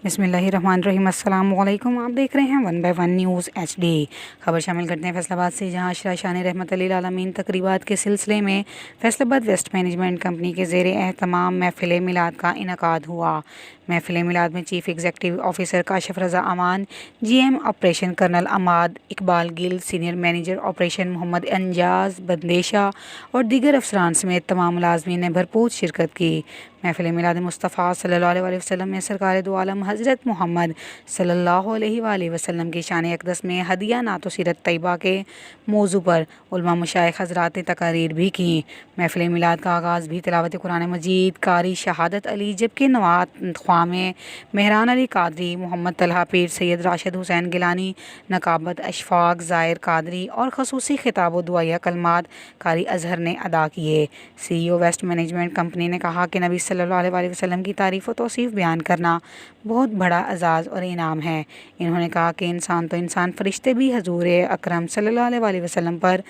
بسم اللہ الرحمن الرحیم۔ السلام علیکم، آپ دیکھ رہے ہیں 1 بائی 1 نیوز HD۔ خبر شامل کرتے ہیں فیصل آباد سے، جہاں عشرہ شان رحمت للعالمین تقریبات کے سلسلے میں فیصل آباد ویسٹ مینجمنٹ کمپنی کے زیر اہتمام محفل میلاد کا انعقاد ہوا۔ محفل میلاد میں چیف ایگزیکٹو آفیسر کاشف رضا امان، GM آپریشن کرنل عماد اقبال گل، سینئر مینیجر آپریشن محمد انجاز بندیشہ اور دیگر افسران سمیت تمام ملازمین نے بھرپور شرکت کی۔ محفل میلاد مصطفیٰ صلی اللہ علیہ وسلم میں سرکار دو عالم حضرت محمد صلی اللہ علیہ وآلہ وسلم کی شان اقدس میں ہدیہ نعت و سیرت طیبہ کے موضوع پر علماء مشائخ حضرات نے تقاریر بھی کی۔ محفل میلاد کا آغاز بھی تلاوت قرآن مجید، قاری شہادت علی، جبکہ نوات خواہ میں مہران علی قادری، محمد طلحہ پیر، سید راشد حسین گیلانی، نقابت اشفاق زائر قادری اور خصوصی خطاب و دعائیہ کلمات قاری اظہر نے ادا کیے۔ CEO ویسٹ مینجمنٹ کمپنی نے کہا کہ نبی صلی اللہ علیہ وسلم کی تعریف و توصیف بیان کرنا بہت بڑا اعزاز اور انعام ہے۔ انہوں نے کہا کہ انسان تو انسان، فرشتے بھی حضور اکرم صلی اللہ علیہ وسلم پر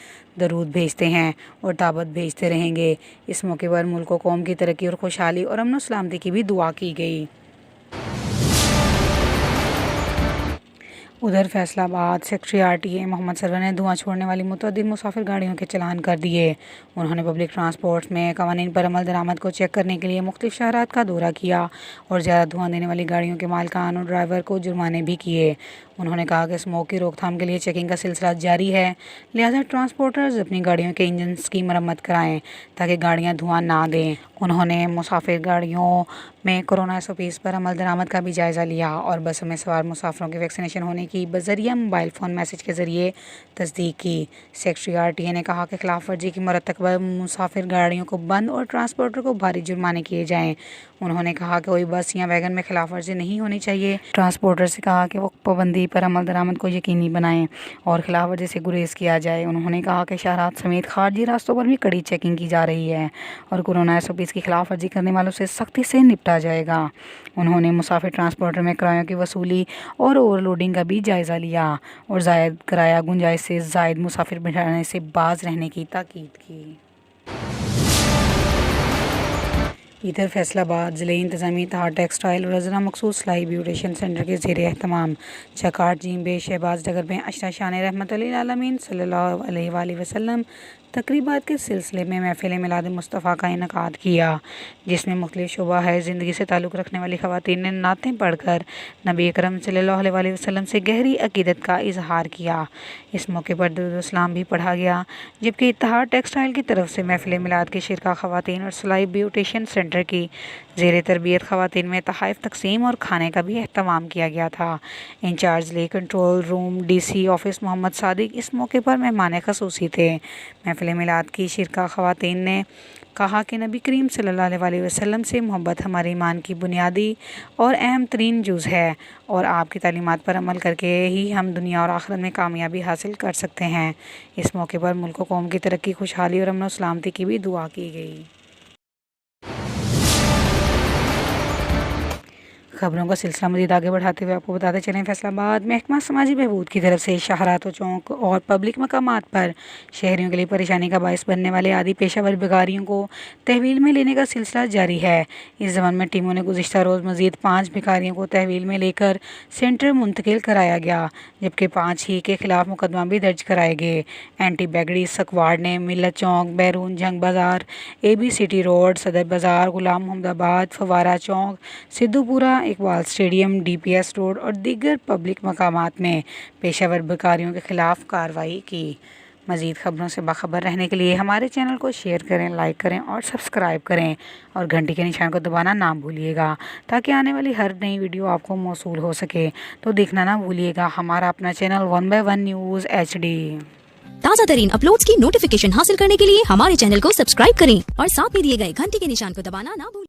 درود بھیجتے ہیں اور تابت بھیجتے رہیں گے۔ اس موقع پر ملک و قوم کی ترقی اور خوشحالی اور امن و سلامتی کی بھی دعا کی گئی۔ ادھر فیصل آباد سیکٹری RTA محمد سرور نے دھواں چھوڑنے والی متعدد مسافر گاڑیوں کے چلان کر دیے۔ انہوں نے پبلک ٹرانسپورٹ میں قوانین پر عمل درآمد کو چیک کرنے کے لیے مختلف شہرات کا دورہ کیا اور زیادہ دھواں دینے والی گاڑیوں کے مالکان اور ڈرائیور کو جرمانے بھی کیے۔ انہوں نے کہا کہ اسموگ کی روک تھام کے لیے چیکنگ کا سلسلہ جاری ہے، لہذا ٹرانسپورٹرز اپنی گاڑیوں کے انجنز کی مرمت کرائیں تاکہ گاڑیاں دھواں نہ دیں۔ انہوں نے مسافر گاڑیوں میں کورونا SOPs پر عمل درآمد کا بھی جائزہ لیا اور بسوں میں سوار مسافروں کے ویکسینیشن ہونے کی بذریعہ موبائل فون میسج کے ذریعے تصدیق کی۔ سیکٹری RTA نے کہا کہ خلاف ورزی کی مرتکبہ مسافر گاڑیوں کو بند اور ٹرانسپورٹر کو بھاری جرمانے کیے جائیں۔ انہوں نے کہا کہ کوئی بس یا ویگن میں خلاف ورزی نہیں ہونی چاہیے۔ ٹرانسپورٹر سے کہا کہ وہ پابندی پر عمل درآمد کو یقینی بنائیں اور خلاف ورزی سے گریز کیا جائے۔ انہوں نے کہا کہ شہرات سمیت خارجی راستوں پر بھی کڑی چیکنگ کی جا رہی ہے اور کورونا SOPs کی خلاف ورزی کرنے والوں سے سختی سے نپٹا جائے گا۔ انہوں نے مسافر ٹرانسپورٹر میں کرایوں کی وصولی اور اوور لوڈنگ کا بھی جائزہ لیا اور زائد کرایہ گنجائش سے زائد مسافر بٹھانے سے باز رہنے کی تاکید کی۔ ادھر فیصل آباد ضلعی انتظامیہ اتحاد ٹیکسٹائل اور ضلع مخصوص سلائی بیوٹیشن سینٹر کے زیر اہتمام چکاٹ جیم بے شہباز ڈگر میں عشرہ شان رحمت للعالمین صلی اللہ علیہ وآلہ وسلم تقریبات کے سلسلے میں محفل میلاد مصطفیٰ کا انعقاد کیا، جس میں مختلف شعبہ ہے زندگی سے تعلق رکھنے والی خواتین نے نعتیں پڑھ کر نبی اکرم صلی اللہ علیہ وآلہ وسلم سے گہری عقیدت کا اظہار کیا۔ اس موقع پر درود و سلام بھی پڑھا گیا، جبکہ اتحاد ٹیکسٹائل کی طرف سے محفل میلاد کے شرکا خواتین اور سلائی بیوٹیشن سینٹر کی زیر تربیت خواتین میں تحائف تقسیم اور کھانے کا بھی اہتمام کیا گیا تھا۔ انچارج ضلعی کنٹرول روم DC آفس محمد صادق اس موقع پر مہمان خصوصی تھے۔ محفل میلاد کی شرکا خواتین نے کہا کہ نبی کریم صلی اللہ علیہ وآلہ وسلم سے محبت ہمارے ایمان کی بنیادی اور اہم ترین جز ہے اور آپ کی تعلیمات پر عمل کر کے ہی ہم دنیا اور آخرت میں کامیابی حاصل کر سکتے ہیں۔ اس موقع پر ملک و قوم کی ترقی، خوشحالی اور امن و سلامتی کی بھی دعا کی گئی۔ خبروں کا سلسلہ مزید آگے بڑھاتے ہوئے آپ کو بتاتے چلیں، فیصل آباد محکمہ سماجی بہبود کی طرف سے شاہراہ و چوک اور پبلک مقامات پر شہریوں کے لیے پریشانی کا باعث بننے والے عادی پیشہ ور بھکاریوں کو تحویل میں لینے کا سلسلہ جاری ہے۔ اس ضمن میں ٹیموں نے گزشتہ روز مزید 5 بھکاریوں کو تحویل میں لے کر سینٹر منتقل کرایا گیا، جبکہ 5 ہی کے خلاف مقدمہ بھی درج کرائے گئے۔ اینٹی بیگڑی سکواڈ نے ملت چوک، بیرون جنگ بازار، AB سٹی روڈ، صدر بازار، غلام محمد آباد، فوارہ چوک، سدھو پورہ، اقبال اسٹیڈیم، DPS روڈ اور دیگر پبلک مقامات میں پیشہ ور بھکاریوں کے خلاف کارروائی کی۔ مزید خبروں سے باخبر رہنے کے لیے ہمارے چینل کو شیئر کریں، لائک کریں اور سبسکرائب کریں اور گھنٹی کے نشان کو دبانا نہ بھولیے گا تاکہ آنے والی ہر نئی ویڈیو آپ کو موصول ہو سکے۔ تو دیکھنا نہ بھولیے گا ہمارا اپنا چینل 1 بائی 1 نیوز HD۔ تازہ ترین اپلوڈز کی نوٹیفیکیشن حاصل کرنے کے لیے ہمارے چینل کو سبسکرائب کریں اور ساتھ میں دیے گئے گھنٹی کے نشان کو دبانا نہ بھولیں۔